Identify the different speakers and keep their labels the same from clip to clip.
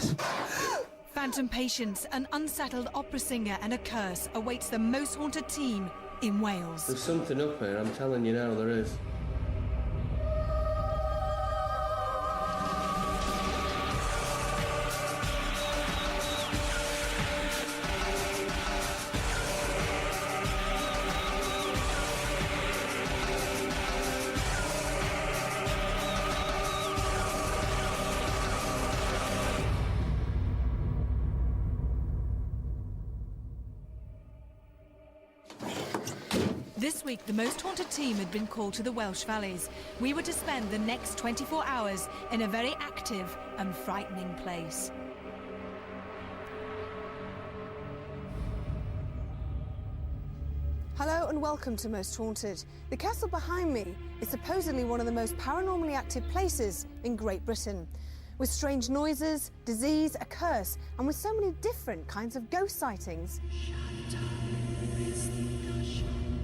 Speaker 1: Yes.
Speaker 2: Phantom patients, an unsettled opera singer and a curse awaits the most haunted team in Wales.
Speaker 3: There's something up here, I'm telling you now, there is.
Speaker 2: This week, the most haunted team had been called to the Welsh Valleys. We were to spend the next 24 hours in a very active and frightening place.
Speaker 4: Hello and welcome to Most Haunted. The castle behind me is supposedly one of the most paranormally active places in Great Britain. With strange noises, disease, a curse, and with so many different kinds of ghost sightings.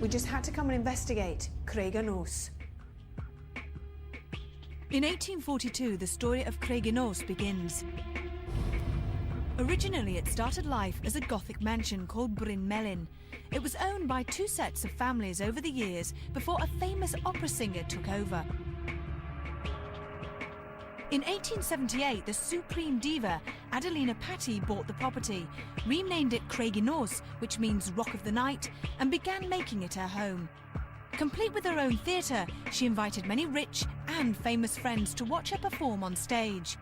Speaker 4: We just had to come and investigate Craignos.
Speaker 2: In 1842, the story of Craignos begins. Originally, it started life as a Gothic mansion called Bryn Melyn. It was owned by two sets of families over the years before a famous opera singer took over. In 1878, the supreme diva Adelina Patti bought the property, renamed it Craignos, which means Rock of the Night, and began making it her home. Complete with her own theatre, she invited many rich and famous friends to watch her perform on stage.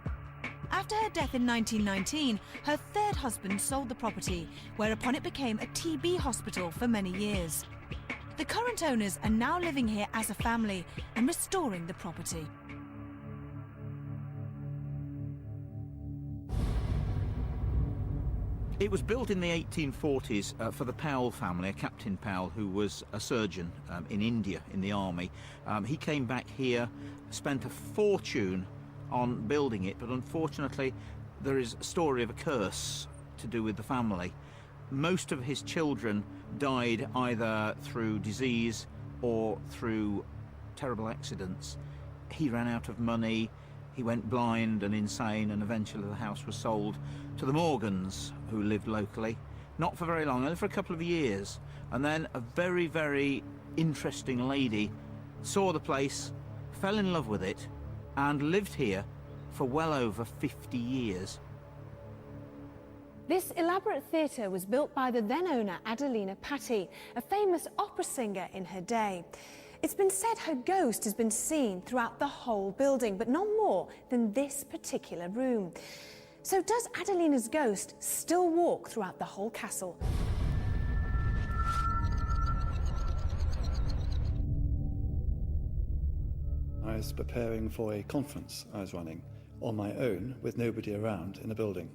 Speaker 2: After her death in 1919, her third husband sold the property, whereupon it became a TB hospital for many years. The current owners are now living here as a family and restoring the property.
Speaker 1: It was built in the 1840s for the Powell family, a Captain Powell, who was a surgeon in India in the army. He came back here, spent a fortune on building it, but unfortunately there is a story of a curse to do with the family. Most of his children died either through disease or through terrible accidents. He ran out of money, he went blind and insane, and eventually the house was sold to the Morgans, who lived locally. Not for very long, only for a couple of years. And then a very, very interesting lady saw the place, fell in love with it, and lived here for well over 50 years.
Speaker 4: This elaborate theatre was built by the then owner Adelina Patti, a famous opera singer in her day. It's been said her ghost has been seen throughout the whole building, but not more than this particular room. So does Adelina's ghost still walk throughout the whole castle?
Speaker 5: I was preparing for a conference I was running on my own with nobody around in the building.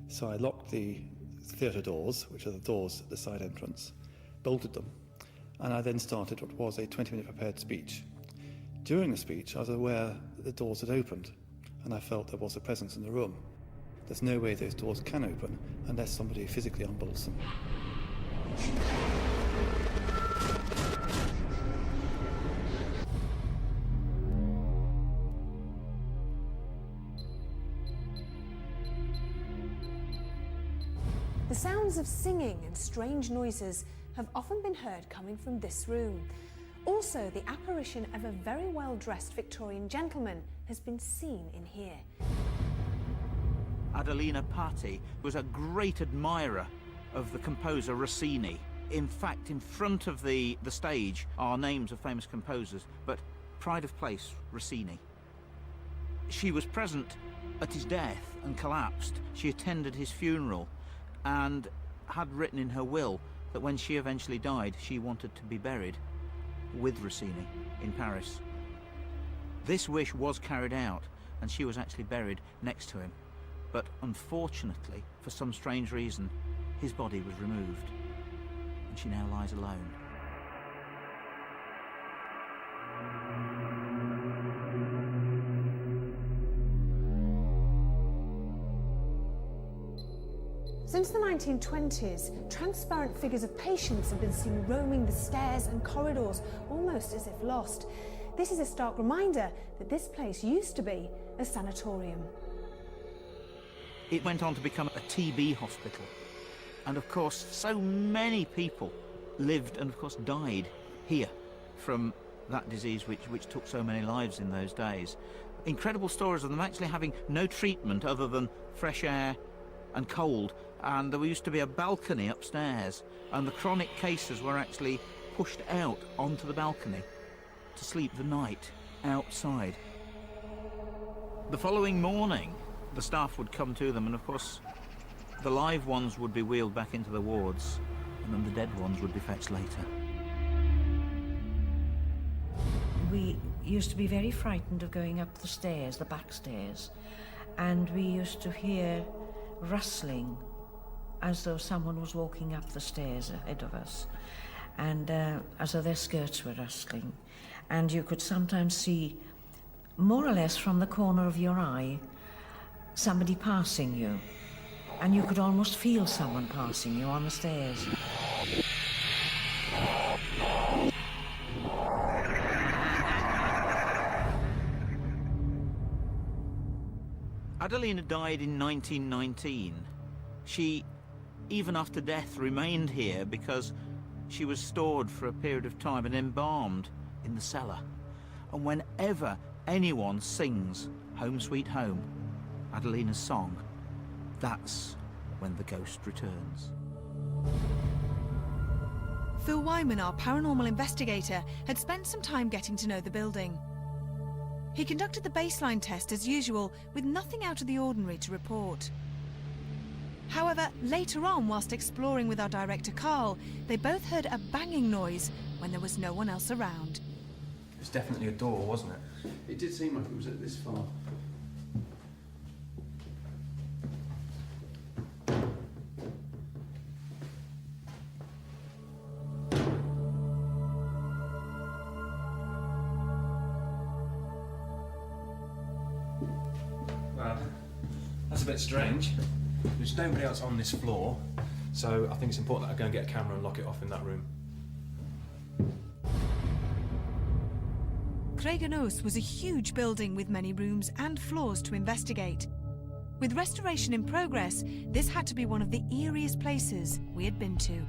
Speaker 5: So I locked the theatre doors, which are the doors at the side entrance, bolted them, and I then started what was a 20-minute prepared speech. During the speech, I was aware that the doors had opened, and I felt there was a presence in the room. There's no way those doors can open unless somebody physically unbolts them.
Speaker 4: The sounds of singing and strange noises have often been heard coming from this room. Also, the apparition of a very well-dressed Victorian gentleman has been seen in here.
Speaker 1: Adelina Patti was a great admirer of the composer Rossini. In fact, in front of the stage are names of famous composers, but pride of place, Rossini. She was present at his death and collapsed. She attended his funeral and had written in her will that when she eventually died, she wanted to be buried with Rossini in Paris. This wish was carried out, and she was actually buried next to him. But unfortunately, for some strange reason, his body was removed, and she now lies alone.
Speaker 4: Since the 1920s, transparent figures of patients have been seen roaming the stairs and corridors, almost as if lost. This is a stark reminder that this place used to be a sanatorium.
Speaker 1: It went on to become a TB hospital. And of course, so many people lived and of course died here from that disease which took so many lives in those days. Incredible stories of them actually having no treatment other than fresh air and cold. And there used to be a balcony upstairs, and the chronic cases were actually pushed out onto the balcony to sleep the night outside. The following morning, the staff would come to them, and of course, the live ones would be wheeled back into the wards, and then the dead ones would be fetched later.
Speaker 6: We used to be very frightened of going up the stairs, the back stairs, and we used to hear rustling as though someone was walking up the stairs ahead of us, and as though their skirts were rustling. And you could sometimes see, more or less from the corner of your eye, somebody passing you, and you could almost feel someone passing you on the stairs.
Speaker 1: Adelina died in 1919. She, even after death, remained here because she was stored for a period of time and embalmed in the cellar. And whenever anyone sings Home Sweet Home, Adelina's song, that's when the ghost returns.
Speaker 2: Phil Wyman, our paranormal investigator, had spent some time getting to know the building. He conducted the baseline test as usual, with nothing out of the ordinary to report. However, later on, whilst exploring with our director Carl, they both heard a banging noise when there was no one else around.
Speaker 7: It was definitely a door, wasn't it?
Speaker 3: It did seem like it was at this far.
Speaker 7: Well, that's a bit strange. There's nobody else on this floor, so I think it's important that I go and get a camera and lock it off in that room.
Speaker 2: Craigenose was a huge building with many rooms and floors to investigate. With restoration in progress, this had to be one of the eeriest places we had been to.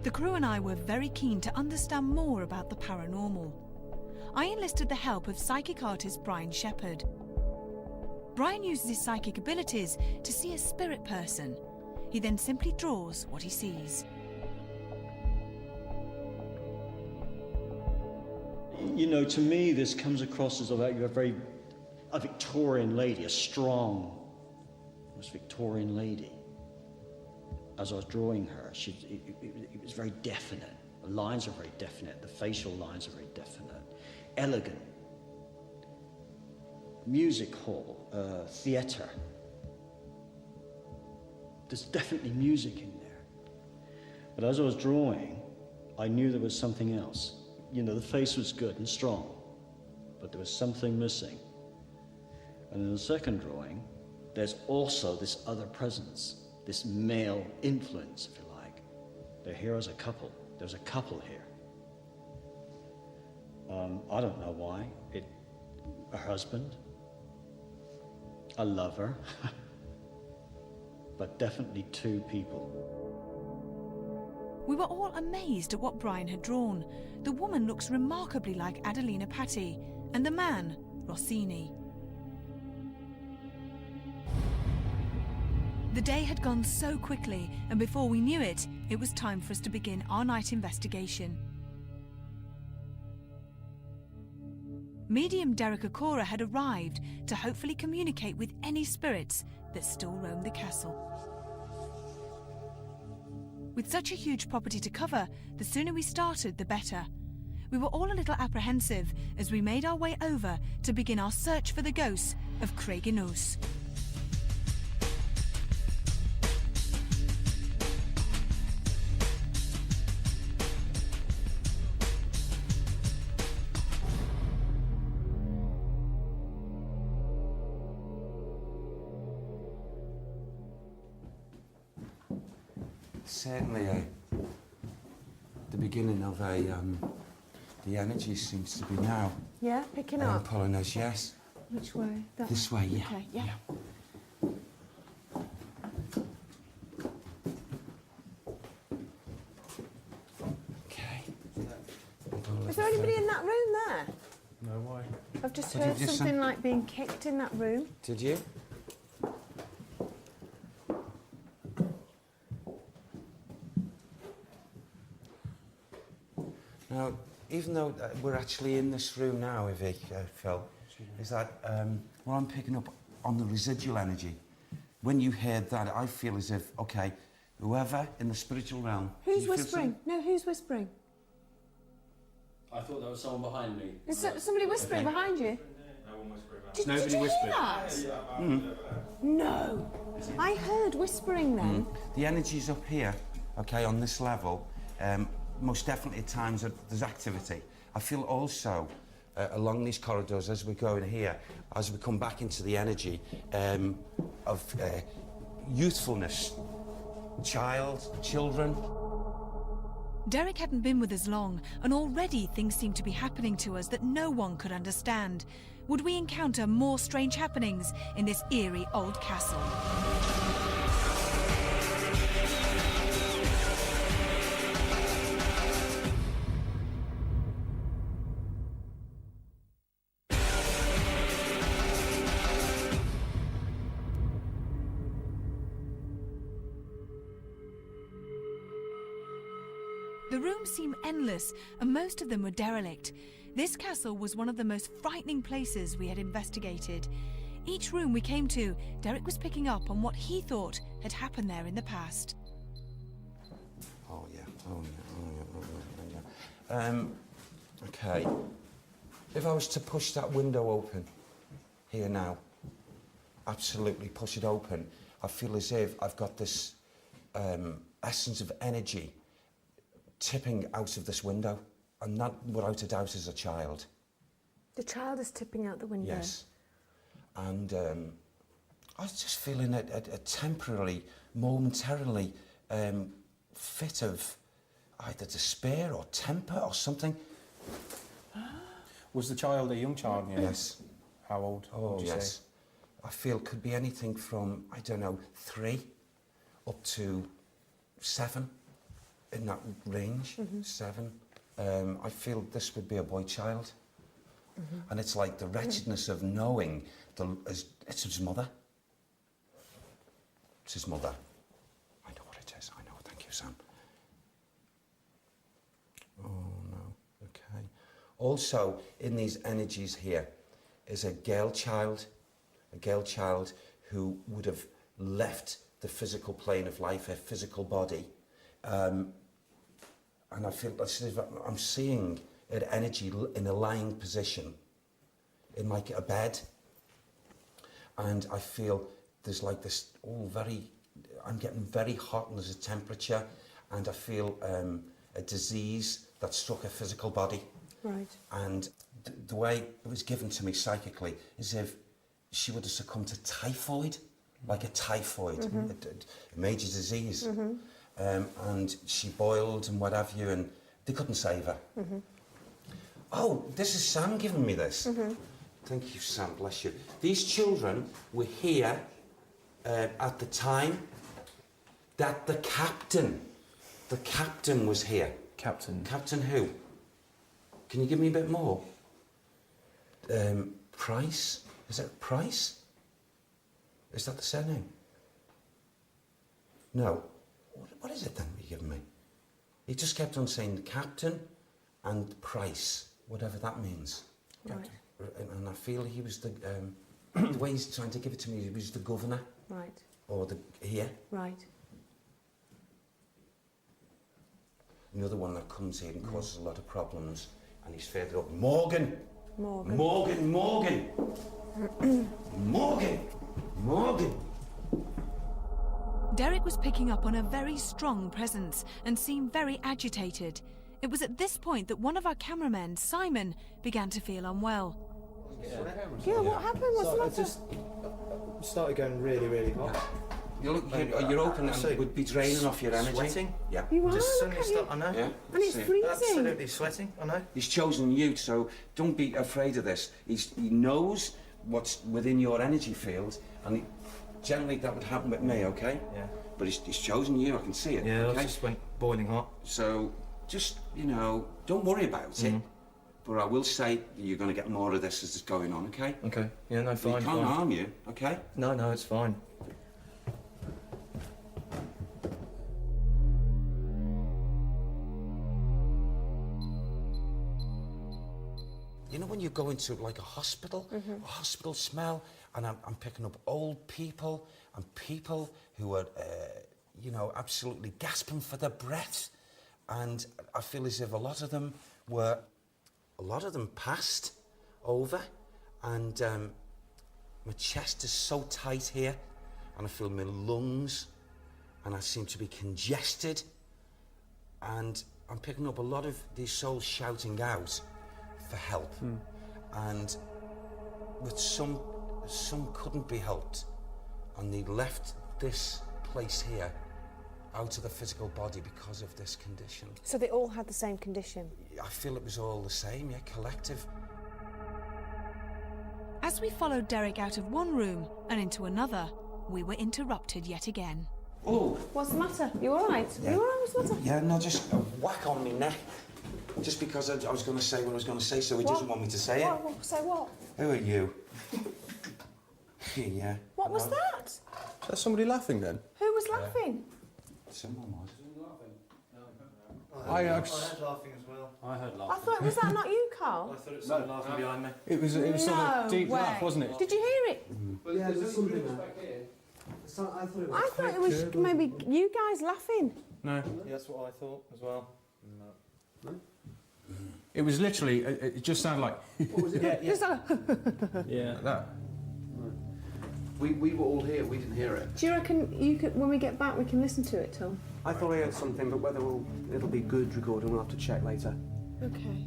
Speaker 2: The crew and I were very keen to understand more about the paranormal. I enlisted the help of psychic artist Brian Shepherd. Brian uses his psychic abilities to see a spirit person. He then simply draws what he sees.
Speaker 8: You know, to me, this comes across as a Victorian lady, a strong, almost Victorian lady. As I was drawing her, it was very definite. The lines are very definite. The facial lines are very definite. Elegant. Music hall, theatre. There's definitely music in there. But as I was drawing, I knew there was something else. You know, the face was good and strong, but there was something missing. And in the second drawing, there's also this other presence, this male influence, if you like. They're here as a couple. There's a couple here. I don't know why. A husband, a lover, but definitely two people.
Speaker 2: We were all amazed at what Brian had drawn. The woman looks remarkably like Adelina Patti, and the man, Rossini. The day had gone so quickly, and before we knew it, it was time for us to begin our night investigation. Medium Derek Okora had arrived to hopefully communicate with any spirits that still roamed the castle. With such a huge property to cover, the sooner we started, the better. We were all a little apprehensive as we made our way over to begin our search for the ghosts of Craigenose.
Speaker 9: Certainly the beginning of the energy seems to be now.
Speaker 4: Yeah, picking up.
Speaker 9: Pollinus, yes.
Speaker 4: Which way? That
Speaker 9: This way, yeah.
Speaker 4: Okay, yeah.
Speaker 9: Okay.
Speaker 4: Is there anybody in that room there?
Speaker 7: No, why?
Speaker 4: I've just
Speaker 9: What
Speaker 4: heard
Speaker 9: did you say?
Speaker 4: something like being kicked in that room.
Speaker 9: Did you? Now, even though we're actually in this room now, Ivy, Phil, is that what I'm picking up on the residual energy. When you heard that, I feel as if, okay, whoever in the spiritual realm...
Speaker 4: Who's
Speaker 9: do you feel
Speaker 4: whispering? No, who's whispering?
Speaker 3: I thought there was someone behind me.
Speaker 4: Is somebody whispering behind you? Did you hear that? No. I heard whispering then.
Speaker 9: The energy's up here, okay, on this level. Most definitely at times there's activity. I feel also along these corridors as we go in here, as we come back into the energy of youthfulness, children.
Speaker 2: Derek hadn't been with us long, and already things seemed to be happening to us that no one could understand. Would we encounter more strange happenings in this eerie old castle? The rooms seemed endless, and most of them were derelict. This castle was one of the most frightening places we had investigated. Each room we came to, Derek was picking up on what he thought had happened there in the past.
Speaker 9: Oh yeah, oh yeah. Okay. If I was to push that window open here now, absolutely push it open, I feel as if I've got this essence of energy tipping out of this window, and that, without a doubt, is a child.
Speaker 4: The child is tipping out the window.
Speaker 9: Yes. And I was just feeling a temporarily, momentarily fit of either despair or temper or something.
Speaker 7: Was the child a young child? Yeah.
Speaker 9: Yes.
Speaker 7: How old?
Speaker 9: Oh,
Speaker 7: would you
Speaker 9: yes.
Speaker 7: say?
Speaker 9: I feel could be anything from, I don't know, 3 up to 7, in that range, 7. I feel this would be a boy child. And it's like the wretchedness of knowing it's his mother. It's his mother. I know what it is, I know, thank you, Sam. Oh, no, okay. Also, in these energies here is a girl child who would have left the physical plane of life, her physical body, and I feel as if I'm seeing her energy in a lying position in like a bed, and I feel there's like this I'm getting very hot, and there's a temperature, and I feel a disease that struck her physical body.
Speaker 4: Right.
Speaker 9: And the way it was given to me psychically is if she would have succumbed to typhoid, like a typhoid, a major disease. And she boiled and what have you, and they couldn't save her. Oh, this is Sam giving me this. Thank you, Sam, bless you. These children were here at the time that the captain was here.
Speaker 7: Captain?
Speaker 9: Captain who? Can you give me a bit more? Price? Is it Price? Is that the surname? No. What is it then you're giving me? He just kept on saying the captain and Price, whatever that means.
Speaker 4: Right.
Speaker 9: And I feel he was the way he's trying to give it to me, he was the governor.
Speaker 4: Right.
Speaker 9: Or the here.
Speaker 4: Right.
Speaker 9: Another one that comes here and causes a lot of problems, and he's further up. Morgan.
Speaker 4: Morgan.
Speaker 9: Morgan. Morgan. Morgan.
Speaker 2: Derek was picking up on a very strong presence and seemed very agitated. It was at this point that one of our cameramen, Simon, began to feel unwell.
Speaker 4: Yeah, what happened? What's the matter?
Speaker 10: It just started going really, really hot.
Speaker 9: You're open and would be draining off your energy.
Speaker 10: Sweating?
Speaker 9: Yeah.
Speaker 4: You are,
Speaker 10: Just
Speaker 4: look
Speaker 10: suddenly
Speaker 4: at you.
Speaker 10: start, I know.
Speaker 9: Yeah.
Speaker 4: And it's freezing.
Speaker 10: Absolutely sweating, I know.
Speaker 9: He's chosen you, so don't be afraid of this. He knows what's within your energy field, and generally that would happen with me, okay?
Speaker 7: Yeah.
Speaker 9: But he's chosen you, I can see it.
Speaker 7: Yeah,
Speaker 9: okay?
Speaker 7: it just went boiling hot.
Speaker 9: So, just, you know, don't worry about it. But I will say you're going to get more of this as it's going on, okay?
Speaker 7: Okay. Yeah, no, fine.
Speaker 9: He can't harm you, okay?
Speaker 7: No, it's fine.
Speaker 9: You know when you go into like a hospital smell, and I'm picking up old people and people who are, you know, absolutely gasping for their breath, and I feel as if a lot of them passed over, and my chest is so tight here, and I feel my lungs, and I seem to be congested, and I'm picking up a lot of these souls shouting out for help, and with some couldn't be helped, and they left this place here out of the physical body because of this condition.
Speaker 4: So they all had the same condition?
Speaker 9: I feel it was all the same, yeah, collective.
Speaker 2: As we followed Derek out of one room and into another, we were interrupted yet again.
Speaker 9: Oh!
Speaker 4: What's the matter? You all right?
Speaker 9: Yeah.
Speaker 4: You all right? What's the matter?
Speaker 9: Yeah, no, just a whack on my neck. Just because I was going to say what I was going to say, so he doesn't want me to say it.
Speaker 4: What? Say what?
Speaker 9: Who are you? Yeah.
Speaker 4: What was that?
Speaker 7: Is somebody laughing then?
Speaker 4: Who was laughing?
Speaker 9: Someone was.
Speaker 10: I heard laughing as well.
Speaker 7: I heard
Speaker 4: I
Speaker 7: laughing.
Speaker 4: thought, was that not you, Carl?
Speaker 10: I thought it was someone laughing behind me.
Speaker 7: It was sort of deep
Speaker 4: way.
Speaker 7: laugh, wasn't it?
Speaker 4: Did you hear it?
Speaker 10: Yeah, there's something there.
Speaker 4: I thought it was maybe you guys laughing.
Speaker 7: No.
Speaker 10: Yeah, that's what I thought as well. No.
Speaker 7: It was literally, it just sounded like...
Speaker 10: What was it?
Speaker 4: Just like,
Speaker 7: Yeah. Like that.
Speaker 11: We were all here, we didn't hear it.
Speaker 4: do you reckon you could, when we get back, we can listen to it, Tom?
Speaker 11: I thought I heard something, but whether it'll be good recording, we'll have to check later.
Speaker 4: Okay.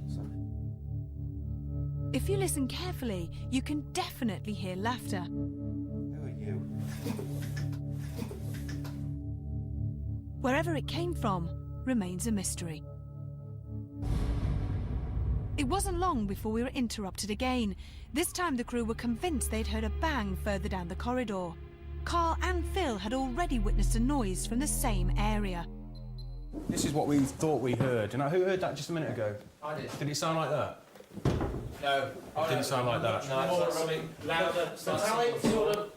Speaker 2: If you listen carefully, you can definitely hear laughter.
Speaker 9: Who are you?
Speaker 2: Wherever it came from remains a mystery. It wasn't long before we were interrupted again. This time the crew were convinced they'd heard a bang further down the corridor. Carl and Phil had already witnessed a noise from the same area.
Speaker 7: This is what we thought we heard. And who heard that just a minute ago?
Speaker 1: I did.
Speaker 7: Did it sound like that?
Speaker 1: No.
Speaker 7: It didn't sound like that.
Speaker 1: No, it's not something louder. Sort of,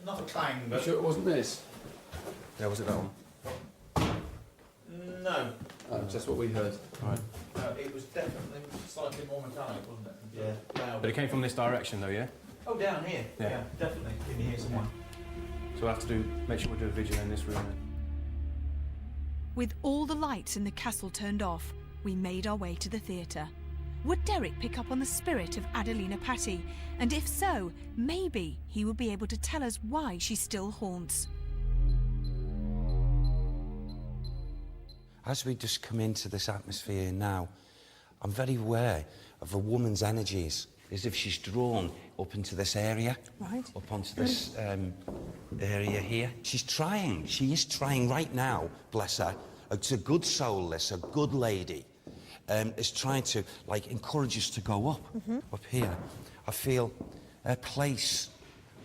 Speaker 1: not a clang,
Speaker 11: You
Speaker 1: but...
Speaker 11: sure it wasn't this?
Speaker 7: Yeah, was it that one?
Speaker 1: No.
Speaker 11: Oh, just what we heard.
Speaker 7: Right.
Speaker 1: No, it was definitely slightly more metallic, wasn't it? Yeah.
Speaker 7: But it came from this direction though, yeah?
Speaker 1: Oh, down here.
Speaker 7: Yeah.
Speaker 1: Definitely. Can you hear someone?
Speaker 7: So we'll have to make sure we do a vigil in this room then.
Speaker 2: With all the lights in the castle turned off, we made our way to the theatre. Would Derek pick up on the spirit of Adelina Patti? And if so, maybe he would be able to tell us why she still haunts.
Speaker 9: As we just come into this atmosphere now, I'm very aware of a woman's energies, as if she's drawn up into this area,
Speaker 4: Right.
Speaker 9: up onto this area here. She is trying right now, bless her. It's a good soul, this, a good lady, is trying to, like, encourage us to go up here. I feel a place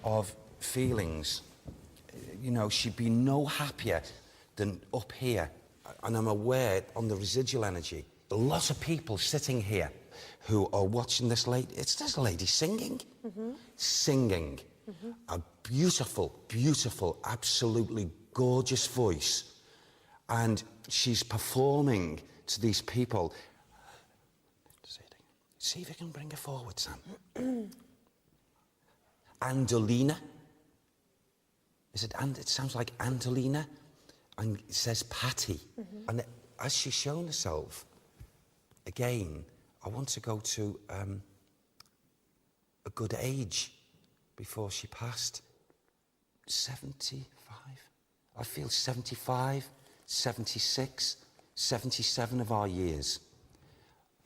Speaker 9: of feelings. You know, she'd be no happier than up here. And I'm aware on the residual energy, a lot of people sitting here who are watching this lady. There's a lady singing, singing, a beautiful, beautiful, absolutely gorgeous voice, and she's performing to these people. See if you can bring her forward, Sam. Andolina. Is it? It sounds like Andolina. And it says Patti. And as she's shown herself, again, I want to go to a good age before she passed. 75. I feel 75, 76, 77 of our years.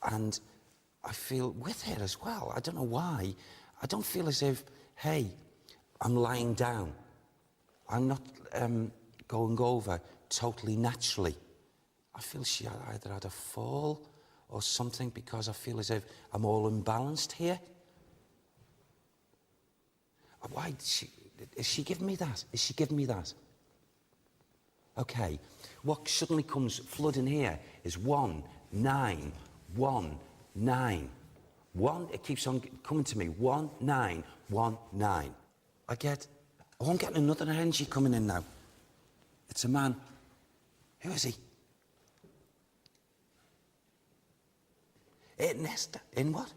Speaker 9: And I feel with her as well. I don't know why. I don't feel as if, hey, I'm lying down. I'm not... going over totally naturally. I feel she either had a fall or something, because I feel as if I'm all imbalanced here. Why did she... Is she giving me that? Is she giving me that? OK. What suddenly comes flooding here is 1, 9, 1, 9. 1, it keeps on coming to me. 1, 9, 1, 9. I won't get another energy coming in now. It's a man. Who is he? In what?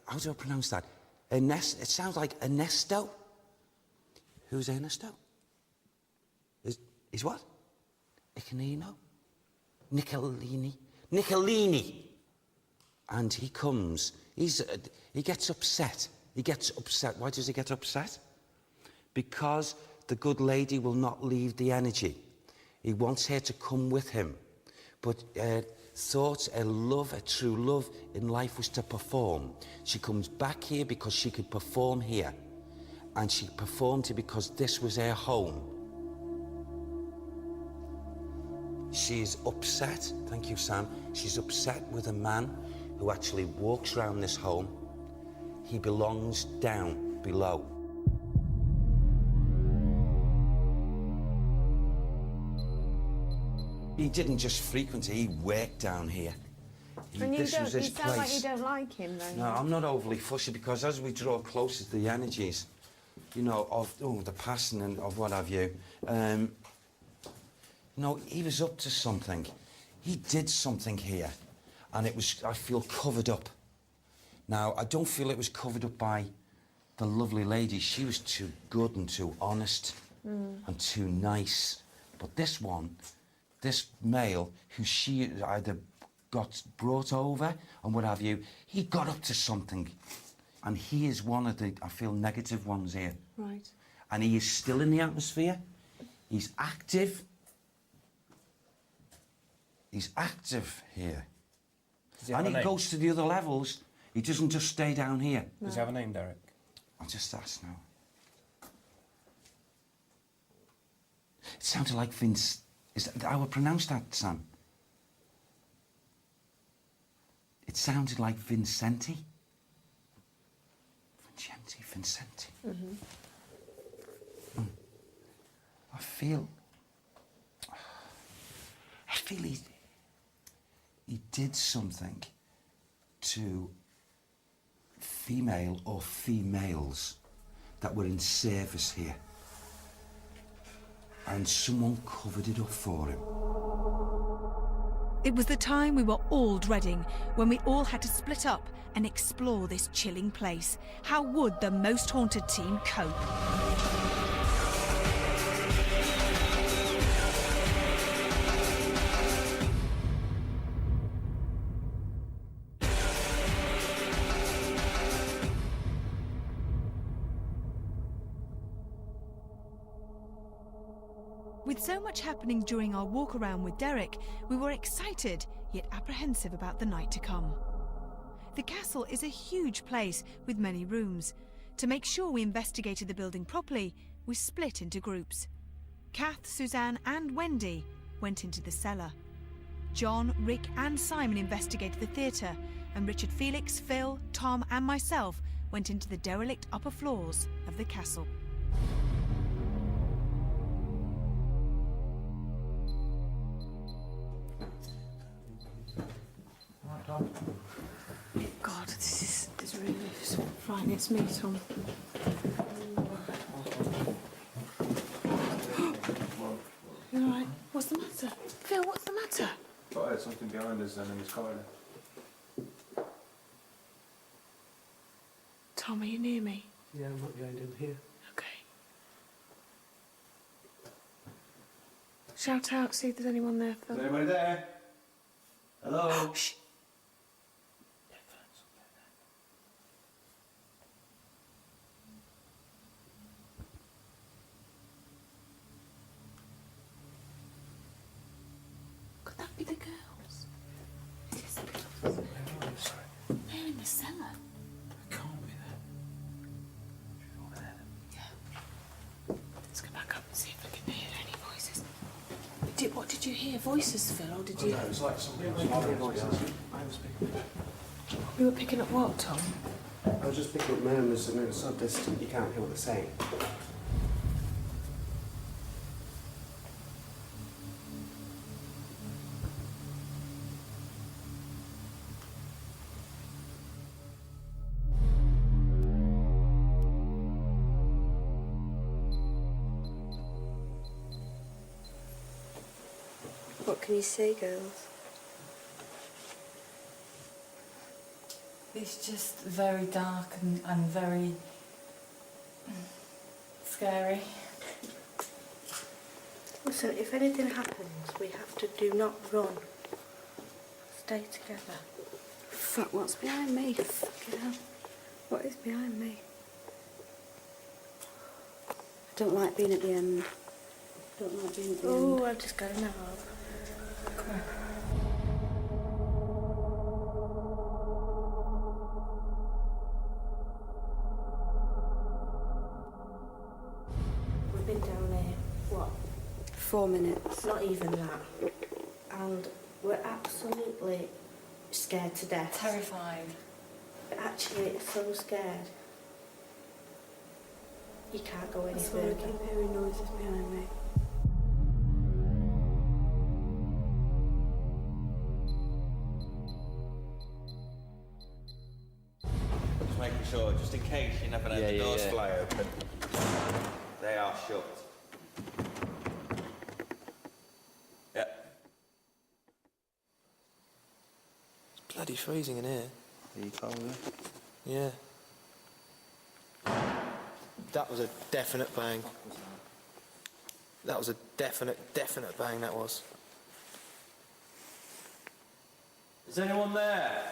Speaker 9: How do I pronounce that? It sounds like Ernesto. Who's Ernesto? Is what? Icanino? Nicolini. And he comes. He gets upset. He gets upset. Why does he get upset? Because the good lady will not leave the energy. He wants her to come with him. But thought a true love in life was to perform. She comes back here because she could perform here. And she performed here because this was her home. She's upset, thank you, Sam. She's upset with a man who actually walks around this home. He belongs down below. He didn't just frequent it, he worked down here. This was his
Speaker 4: you sound like
Speaker 9: place.
Speaker 4: you don't like him, though.
Speaker 9: No, I'm not overly fussy because as we draw closer to the energies, you know, of the passing and of what have you, no, he was up to something. He did something here, and it was, I feel, covered up. Now, I don't feel it was covered up by the lovely lady. She was too good and too honest and too nice. But this one, this male, who she either got brought over and what have you, he got up to something. And he is one of the, I feel, negative ones here.
Speaker 4: Right.
Speaker 9: And he is still in the atmosphere. He's active. He's active here. And he goes to the other levels. He doesn't just stay down here.
Speaker 10: Does he have a name, Derek?
Speaker 9: I'll just ask now. It sounded like Vince. Is that how I pronounce that, Sam? It sounded like Vincenti. Vincenti. I feel he did something to female or females that were in service here. And someone covered it up for him.
Speaker 2: It was the time we were all dreading, when we all had to split up and explore this chilling place. How would the Most Haunted team cope? With so much happening during our walk around with Derek, we were excited yet apprehensive about the night to come. The castle is a huge place with many rooms. To make sure we investigated the building properly, we split into groups. Kath, Suzanne and Wendy went into the cellar. John, Rick and Simon investigated the theatre, and Richard, Felix, Phil, Tom and myself went into the derelict upper floors of the castle.
Speaker 4: God, this is really frightening. It's me, Tom. You all right? What's the matter? Phil, what's the matter?
Speaker 10: I thought I had something behind us then in this corridor.
Speaker 4: Tom, are you near me?
Speaker 11: Yeah, I'm not behind him here.
Speaker 4: Okay. Shout out, see if there's anyone there, Phil.
Speaker 10: Is anybody there? Hello?
Speaker 4: Oh, shh. Could that be the girls? It is the girls. They're in the cellar.
Speaker 10: It can't be there. She's over there then.
Speaker 4: Yeah. Let's go back up and see if we can hear any voices. What did you hear? Voices, Phil, or did you?
Speaker 10: No, it's like something else. I was picking it.
Speaker 4: You were picking up what, Tom?
Speaker 11: I was just picking up murmurs and it's so distant you can't hear what they're saying.
Speaker 12: What can you see, girls?
Speaker 13: It's just very dark and very scary.
Speaker 12: Listen, if anything happens, we have to do not run. Stay together. Fuck, what's behind me? Fucking hell. What is behind me? I don't like being at the end. I don't like being at the end. Oh, I've just got enough. Come on. We've been down here, what? 4 minutes. Not even that. And we're absolutely scared to death.
Speaker 13: Terrified.
Speaker 12: But actually, so scared. You can't go any further. I keep hearing noises behind me.
Speaker 14: Just making sure, just in case you never know, the doors fly open. They are shut. Yeah.
Speaker 10: It's bloody freezing in here.
Speaker 5: Are you cold there?
Speaker 10: Yeah. That was a definite bang. That was a definite bang, that was.
Speaker 14: Is anyone there?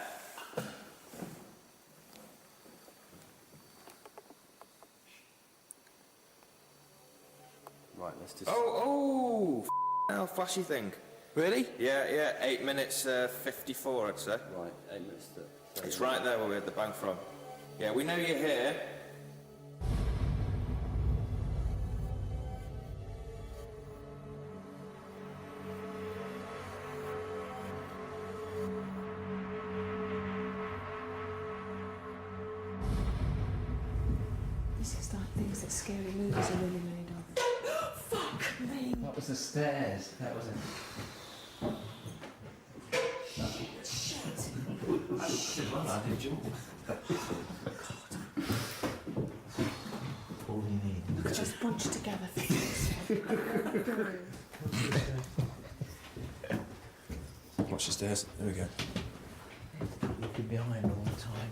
Speaker 14: Right, let's just... How flashy thing.
Speaker 10: Really?
Speaker 14: Yeah, 8 minutes 54, I'd say.
Speaker 3: Right, 8 minutes to...
Speaker 14: It's right there where we had the bang from. Yeah, we know you're here.
Speaker 4: This is like things that scary movies are really made of. Fuck me!
Speaker 10: That was the stairs. That was it.
Speaker 4: Shit!
Speaker 10: I did jump. All you need.
Speaker 4: Look at us bunched together.
Speaker 7: Watch the stairs. There we go.
Speaker 10: Looking behind all the time.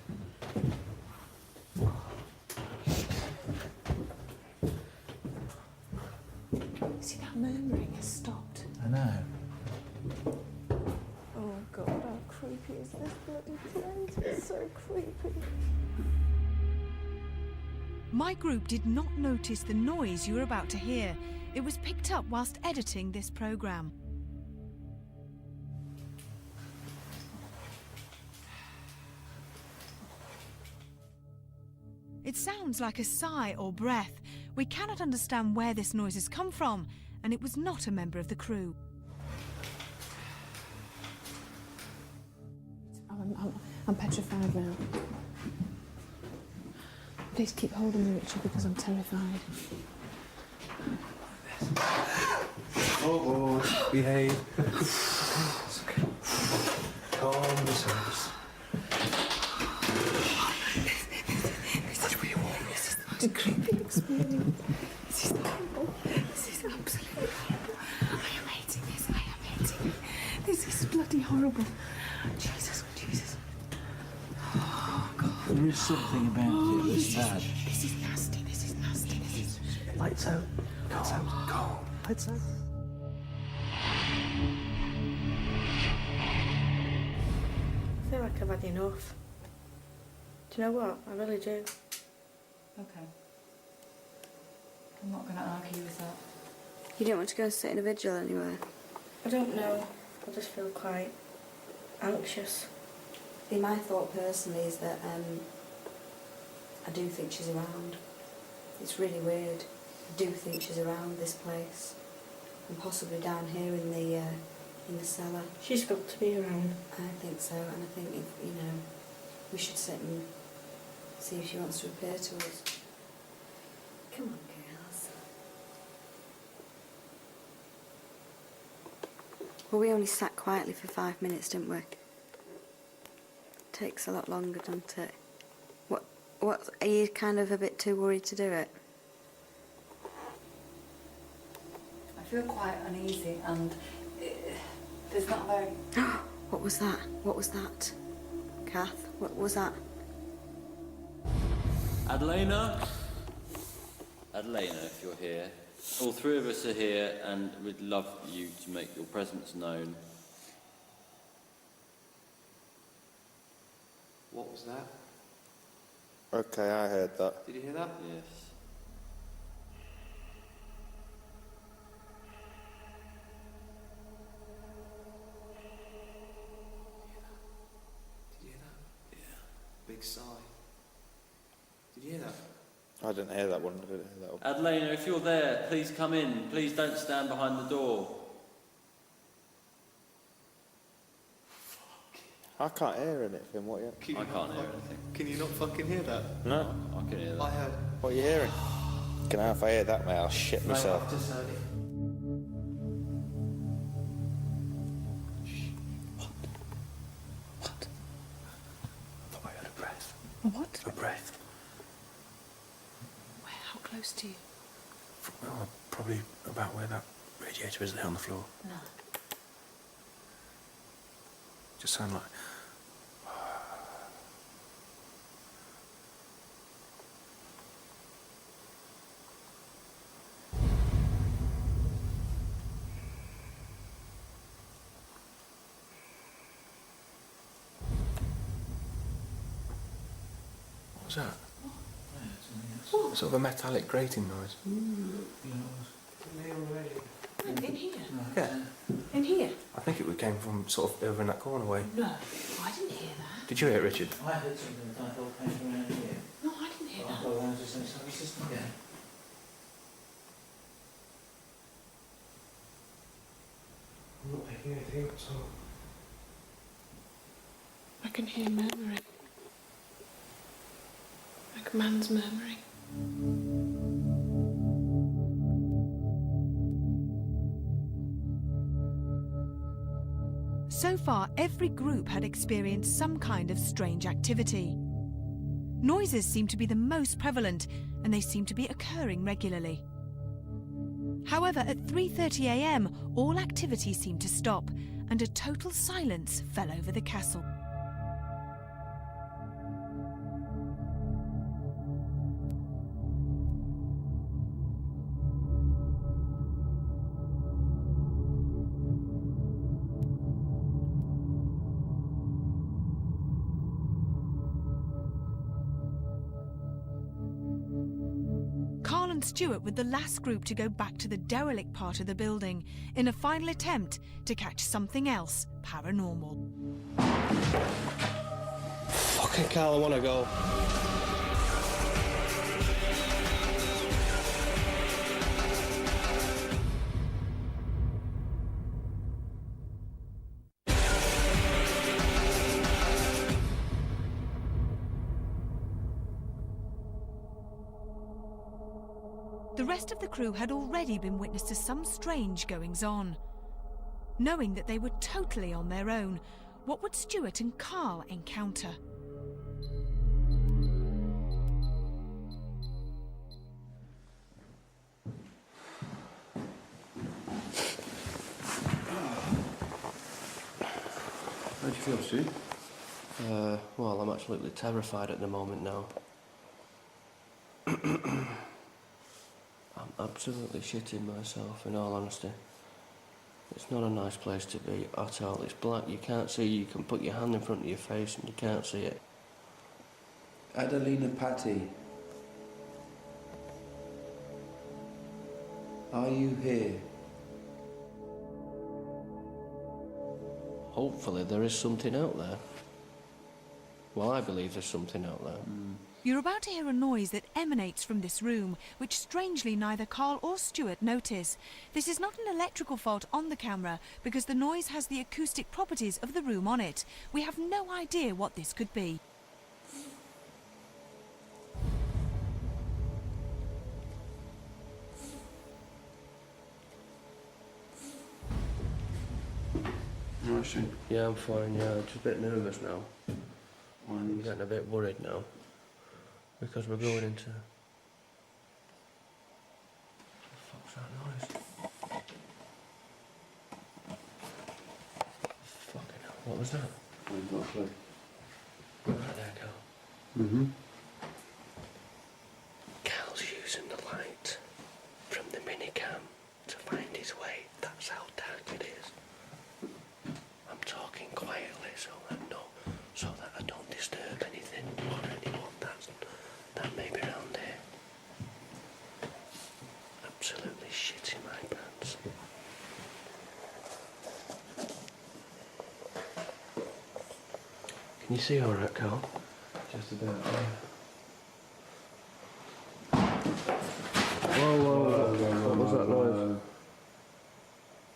Speaker 4: See, that murmuring has stopped.
Speaker 10: I know.
Speaker 4: Oh God, how creepy is this bloody place? It's so creepy.
Speaker 2: My group did not notice the noise you were about to hear. It was picked up whilst editing this programme. It sounds like a sigh or breath. We cannot understand where this noise has come from, and it was not a member of the crew.
Speaker 4: I'm petrified now. Please keep holding me, Richard, because I'm terrified.
Speaker 11: Oh, behave.
Speaker 10: It's okay. Calm yourselves.
Speaker 4: This is really warm. This is the most creepy experience. This is horrible. This is absolutely horrible. I am hating this. I am hating it. This is bloody horrible. Jesus. Oh, God.
Speaker 10: There is something about it that's bad.
Speaker 4: This is nasty. This is nasty. This is...
Speaker 11: Lights out. Lights out.
Speaker 10: Calm.
Speaker 11: Lights out.
Speaker 12: I feel like I've had enough. Do you know what? I really do.
Speaker 13: Okay. I'm not going to argue with that.
Speaker 12: You don't want to go and sit in a vigil anywhere? I don't know. I just feel quite anxious. See, my thought personally is that I do think she's around. It's really weird. I do think she's around this place, and possibly down here in the cellar. She's got to be around. I think so, and I think if we should sit See if she wants to appear to us. Come on, girls. Well, we only sat quietly for 5 minutes, didn't we? Takes a lot longer, doesn't it? What? Are you kind of a bit too worried to do it?
Speaker 13: I feel quite uneasy and there's not very...
Speaker 12: What was that? What was that? Kath, what was that?
Speaker 3: Adelina? Adelina, if you're here. All three of us are here and we'd love you to make your presence known.
Speaker 10: What was that?
Speaker 15: Okay, I heard that.
Speaker 10: Did you hear that?
Speaker 3: Yes.
Speaker 10: Did you hear that? Yeah. Big sigh. Did you hear that?
Speaker 15: I didn't hear that one. I didn't hear that one.
Speaker 3: Adelina, if you're there, please come in. Please don't stand behind the door.
Speaker 15: I can't hear anything. What?
Speaker 10: Can you
Speaker 3: I can't hear anything.
Speaker 10: Can you not fucking hear that?
Speaker 15: No.
Speaker 3: I can hear that.
Speaker 10: I heard.
Speaker 15: What are you hearing? If I hear that, mate, I'll shit myself.
Speaker 10: I've just heard it.
Speaker 5: What? I thought I heard a breath.
Speaker 2: What?
Speaker 5: A breath.
Speaker 2: Where? How close to you?
Speaker 5: Well, probably about where that radiator is there on the floor.
Speaker 2: No.
Speaker 5: Just sound like... What was that?
Speaker 7: What? Sort of a metallic grating noise.
Speaker 2: In here?
Speaker 7: Yeah.
Speaker 2: In here?
Speaker 7: I think it came from sort of over in that corner way.
Speaker 2: No, I didn't hear that.
Speaker 7: Did you hear it, Richard?
Speaker 1: I heard something that I thought came from around here.
Speaker 2: No, I didn't hear that.
Speaker 1: I thought I was just saying, so it's just not there.
Speaker 7: I'm not picking anything up, so...
Speaker 2: I can hear murmuring. Like a man's murmuring. So far, every group had experienced some kind of strange activity. Noises seem to be the most prevalent, and they seem to be occurring regularly. However, at 3:30 a.m, all activity seemed to stop, and a total silence fell over the castle. Stuart with the last group to go back to the derelict part of the building in a final attempt to catch something else paranormal.
Speaker 10: Fucking Carl, I want to go.
Speaker 2: The rest of the crew had already been witness to some strange goings-on. Knowing that they were totally on their own, what would Stuart and Carl encounter?
Speaker 11: How do you feel, Stu?
Speaker 10: Well, I'm absolutely terrified at the moment now. I'm absolutely shitting myself, in all honesty. It's not a nice place to be at all. It's black, you can't see, you can put your hand in front of your face and you can't see it.
Speaker 14: Adelina Patti, are you here?
Speaker 10: Hopefully there is something out there. Well, I believe there's something out there.
Speaker 2: You're about to hear a noise that emanates from this room, which strangely neither Carl or Stuart notice. This is not an electrical fault on the camera, because the noise has the acoustic properties of the room on it. We have no idea what this could be.
Speaker 10: alright, Stu? Yeah, I'm fine, yeah. I'm just a bit nervous now.
Speaker 8: Why?
Speaker 10: I'm getting a bit worried now. Because we're going into... What the fuck's that noise? Fucking hell, what was that?
Speaker 8: I've got a clue.
Speaker 10: Right there, Cal.
Speaker 8: Mm-hmm.
Speaker 10: Cal's using the light from the minicam to find his way. That's how dark it is. I'm talking quietly so that I don't disturb anything or anyone that may be around here. Absolutely shit in my pants. Can you see all right, Cal?
Speaker 8: Just about,
Speaker 10: Whoa, what was that noise?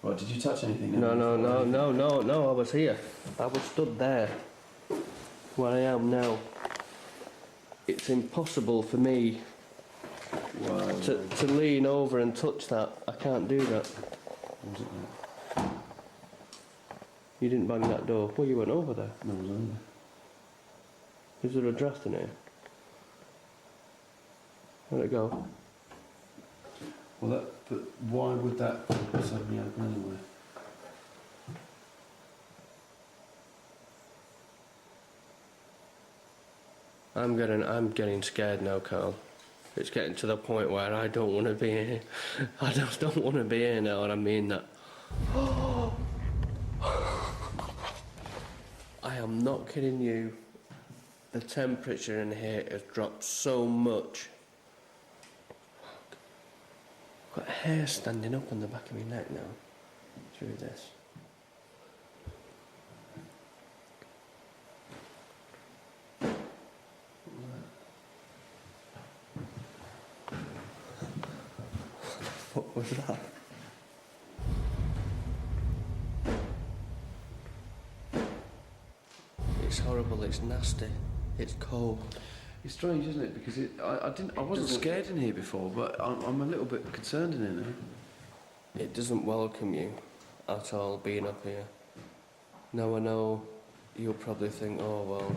Speaker 8: What, did you touch anything?
Speaker 10: No, I was here. I was stood there. Where I am now. It's impossible for me to lean over and touch that. I can't do that.
Speaker 8: Was it that?
Speaker 10: You didn't bang that door. Well, you went over there.
Speaker 8: No, I was on there.
Speaker 10: Is there a draft in here? Where'd it go?
Speaker 8: Well, but why would that suddenly open anyway?
Speaker 10: I'm getting scared now, Carl. It's getting to the point where I don't want to be here. I just don't want to be here now, and I mean that. I am not kidding you. The temperature in here has dropped so much. I've got hair standing up on the back of my neck now through this. What was that? It's horrible, it's nasty, it's cold.
Speaker 8: It's strange, isn't it? Because I wasn't scared in here before, but I'm a little bit concerned in here now.
Speaker 10: It doesn't welcome you at all, being up here. Now I know you'll probably think, oh well,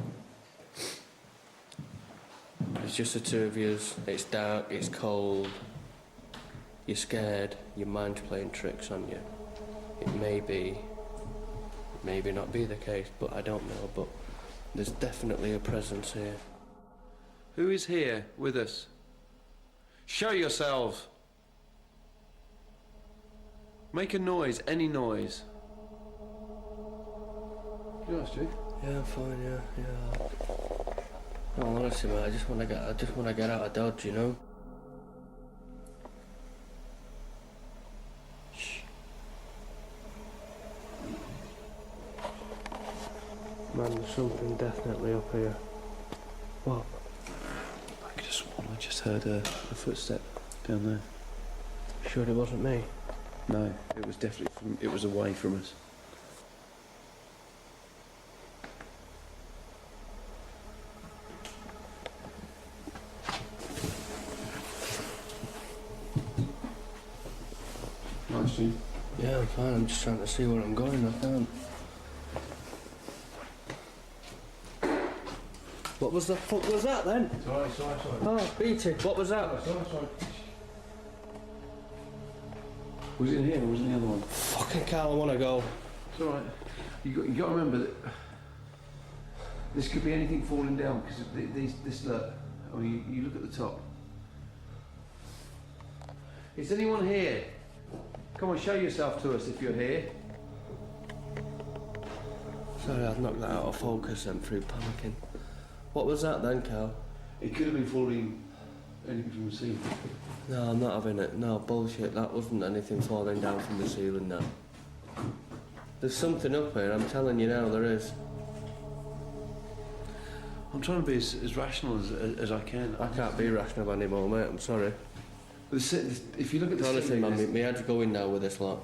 Speaker 10: it's just the two of yous, it's dark, it's cold, you're scared, your mind's playing tricks on you. It maybe not be the case, but I don't know, but there's definitely a presence here.
Speaker 8: Who is here with us? Show yourselves. Make a noise, any noise. You all right, Stu?
Speaker 10: Yeah, I'm fine, yeah. No, honestly, mate, I just want to get out of Dodge, you know? Shh. Man, there's something definitely up here. What?
Speaker 8: I could have sworn I just heard a footstep down there.
Speaker 10: Sure it wasn't me?
Speaker 8: No, it was definitely it was away from us. Nice, Stu.
Speaker 10: Yeah, I'm fine. I'm just trying to see where I'm going. I can't. What was the fuck was that then?
Speaker 8: Sorry.
Speaker 10: Oh, Beatty, what was that?
Speaker 8: Sorry. Was it in here or was it in the other one?
Speaker 10: Fucking Carl, I want to go.
Speaker 8: It's alright. You got to remember that this could be anything falling down because this look. I mean, you look at the top. Is anyone here? Come on, show yourself to us if you're here.
Speaker 10: Sorry, I've knocked that out of focus and through panicking. What was that then, Carl?
Speaker 8: It could have been falling anything from the ceiling.
Speaker 10: No, I'm not having it. No, bullshit. That wasn't anything falling down from the ceiling now. There's something up here, I'm telling you now, there is.
Speaker 8: I'm trying to be as rational as I can.
Speaker 10: I can't be rational anymore, mate, I'm sorry.
Speaker 8: If you look at the
Speaker 10: honestly,
Speaker 8: ceiling...
Speaker 10: man, my head's going now with this lot.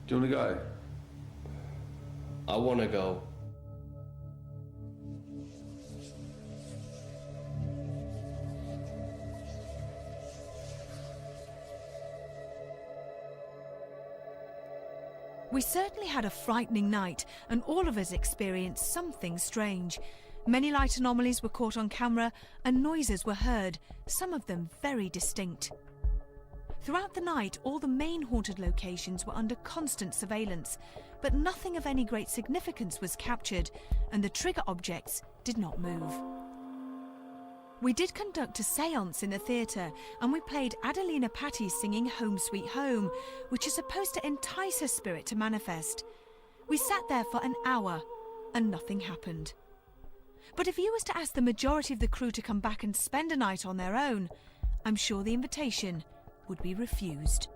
Speaker 8: Do you want to go?
Speaker 10: I want to go.
Speaker 2: We certainly had a frightening night, and all of us experienced something strange. Many light anomalies were caught on camera, and noises were heard, some of them very distinct. Throughout the night, all the main haunted locations were under constant surveillance, but nothing of any great significance was captured, and the trigger objects did not move. We did conduct a séance in the theatre, and we played Adelina Patti singing Home Sweet Home, which is supposed to entice her spirit to manifest. We sat there for an hour, and nothing happened. But if you was to ask the majority of the crew to come back and spend a night on their own, I'm sure the invitation would be refused.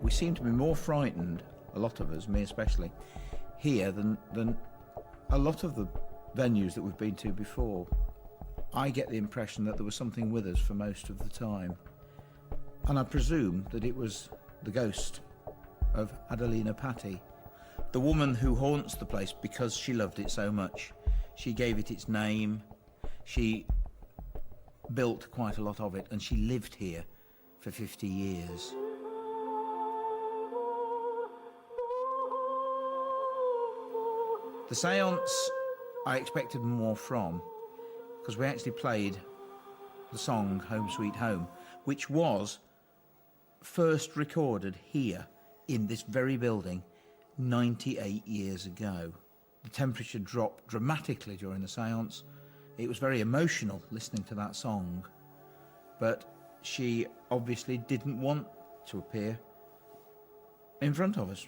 Speaker 1: We seem to be more frightened, a lot of us, me especially, here than a lot of the venues that we've been to before. I get the impression that there was something with us for most of the time. And I presume that it was the ghost of Adelina Patti, the woman who haunts the place because she loved it so much. She gave it its name, she built quite a lot of it, and she lived here for 50 years. The séance I expected more from, because we actually played the song Home Sweet Home, which was first recorded here in this very building 98 years ago. The temperature dropped dramatically during the séance. It was very emotional listening to that song, but she obviously didn't want to appear in front of us.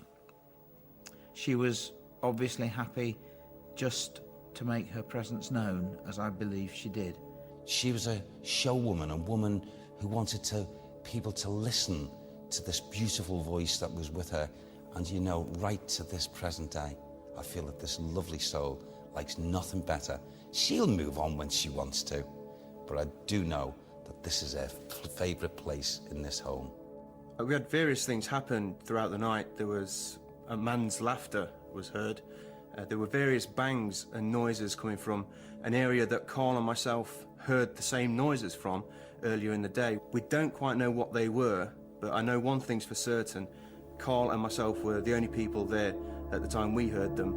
Speaker 1: She was obviously happy just to make her presence known, as I believe she did.
Speaker 9: She was a showwoman, a woman who wanted people to listen to this beautiful voice that was with her. And you know, right to this present day, I feel that this lovely soul likes nothing better. She'll move on when she wants to, but I do know that this is her favourite place in this home.
Speaker 11: We had various things happen throughout the night. There was a man's laughter was heard. There were various bangs and noises coming from an area that Carl and myself heard the same noises from earlier in the day. We don't quite know what they were, but I know one thing's for certain. Carl and myself were the only people there at the time we heard them.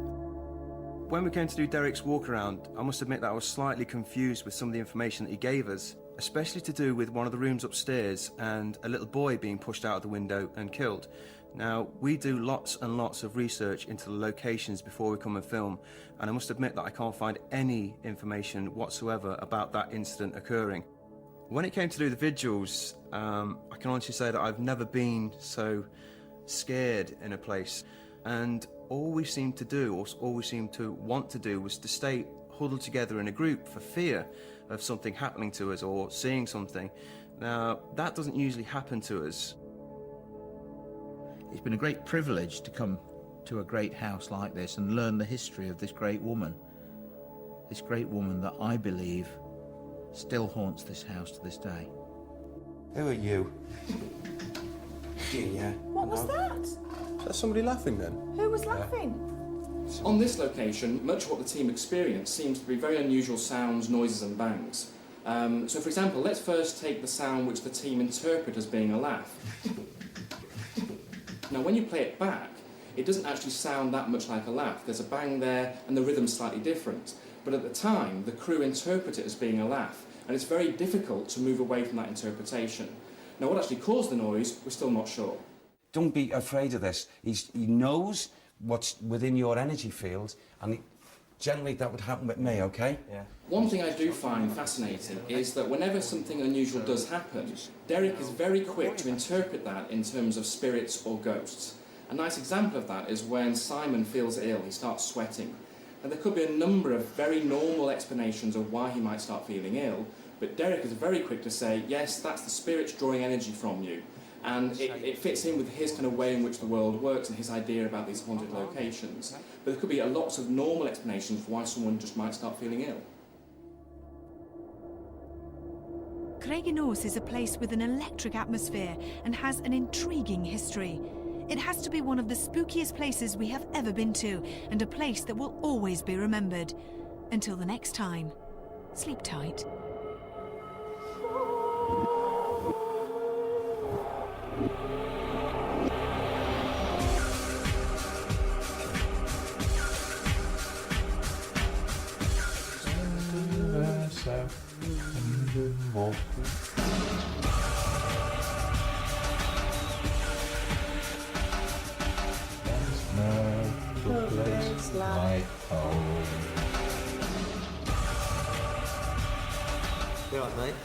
Speaker 11: When we came to do Derek's walk around, I must admit that I was slightly confused with some of the information that he gave us, especially to do with one of the rooms upstairs and a little boy being pushed out of the window and killed. Now, we do lots and lots of research into the locations before we come and film, and I must admit that I can't find any information whatsoever about that incident occurring. When it came to do the vigils, I can honestly say that I've never been so scared in a place, and all we seemed to do, or all we seemed to want to do, was to stay huddled together in a group for fear of something happening to us or seeing something. Now, that doesn't usually happen to us.
Speaker 1: It's been a great privilege to come to a great house like this and learn the history of this great woman that I believe still haunts this house to this day.
Speaker 9: Who are you? Yeah.
Speaker 4: What was that?
Speaker 7: Is that somebody laughing then?
Speaker 4: Who was laughing?
Speaker 16: On this location, much of what the team experienced seems to be very unusual sounds, noises and bangs. So for example, let's first take the sound which the team interpret as being a laugh. Now when you play it back, it doesn't actually sound that much like a laugh. There's a bang there and the rhythm's slightly different. But at the time, the crew interpret it as being a laugh, and it's very difficult to move away from that interpretation. Now what actually caused the noise, we're still not sure.
Speaker 9: Don't be afraid of this. He knows what's within your energy field, and generally that would happen with me, okay?
Speaker 16: Yeah. One thing I do find fascinating is that whenever something unusual does happen, Derek is very quick to interpret that in terms of spirits or ghosts. A nice example of that is when Simon feels ill, he starts sweating. And there could be a number of very normal explanations of why he might start feeling ill, but Derek is very quick to say, yes, that's the spirits drawing energy from you. And it fits in with his kind of way in which the world works and his idea about these haunted locations. But there could be lots of normal explanations for why someone just might start feeling ill.
Speaker 2: Craigie-Norse is a place with an electric atmosphere and has an intriguing history. It has to be one of the spookiest places we have ever been to, and a place that will always be remembered. Until the next time, sleep tight.
Speaker 17: Like home.
Speaker 18: You all right, mate?